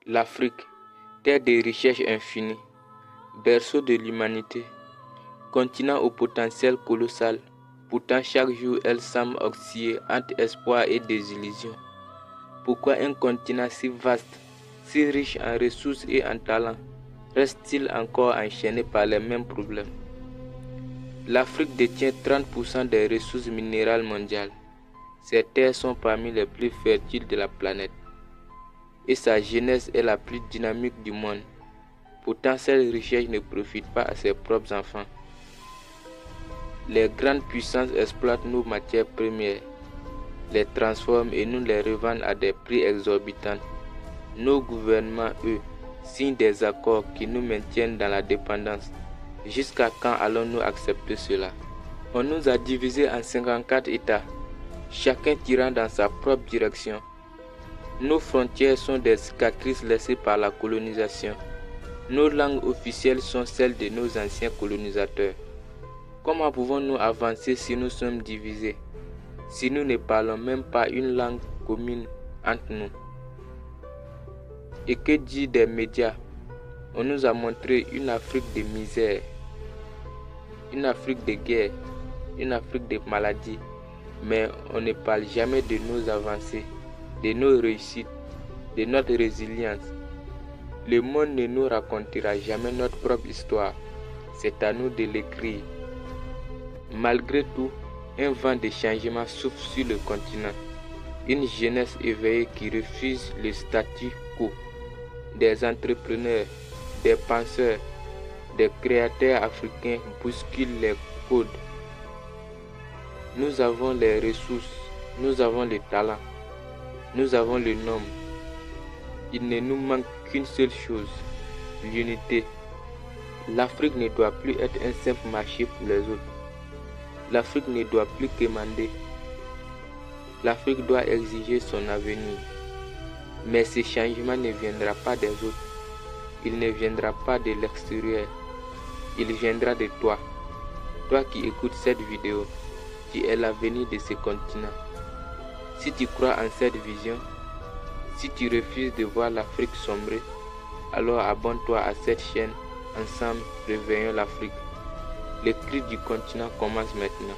L'Afrique, terre de recherches infinies, berceau de l'humanité, continent au potentiel colossal, pourtant chaque jour elle semble osciller entre espoir et désillusion. Pourquoi un continent si vaste, si riche en ressources et en talents, reste-t-il encore enchaîné par les mêmes problèmes? L'Afrique détient 30% des ressources minérales mondiales. Ses terres sont parmi les plus fertiles de la planète. Et sa jeunesse est la plus dynamique du monde. Pourtant, cette richesse ne profite pas à ses propres enfants. Les grandes puissances exploitent nos matières premières, les transforment et nous les revendent à des prix exorbitants. Nos gouvernements, eux, signent des accords qui nous maintiennent dans la dépendance. Jusqu'à quand allons-nous accepter cela? On nous a divisés en 54 États, chacun tirant dans sa propre direction. Nos frontières sont des cicatrices laissées par la colonisation. Nos langues officielles sont celles de nos anciens colonisateurs. Comment pouvons-nous avancer si nous sommes divisés, si nous ne parlons même pas une langue commune entre nous? Et que dire des médias? On nous a montré une Afrique de misère, une Afrique de guerre, une Afrique de maladies, mais on ne parle jamais de nos avancées, de nos réussites, de notre résilience. Le monde ne nous racontera jamais notre propre histoire, c'est à nous de l'écrire. Malgré tout, un vent de changement souffle sur le continent, une jeunesse éveillée qui refuse le statu quo, des entrepreneurs, des penseurs, des créateurs africains bousculent les codes. Nous avons les ressources, nous avons le talent, nous avons le nombre. Il ne nous manque qu'une seule chose, l'unité. L'Afrique ne doit plus être un simple marché pour les autres. L'Afrique ne doit plus quémander. L'Afrique doit exiger son avenir. Mais ce changement ne viendra pas des autres. Il ne viendra pas de l'extérieur. Il viendra de toi. Toi qui écoutes cette vidéo, tu es l'avenir de ce continent. Si tu crois en cette vision, si tu refuses de voir l'Afrique sombrer, alors abonne-toi à cette chaîne. Ensemble, réveillons l'Afrique. Le cri du continent commence maintenant.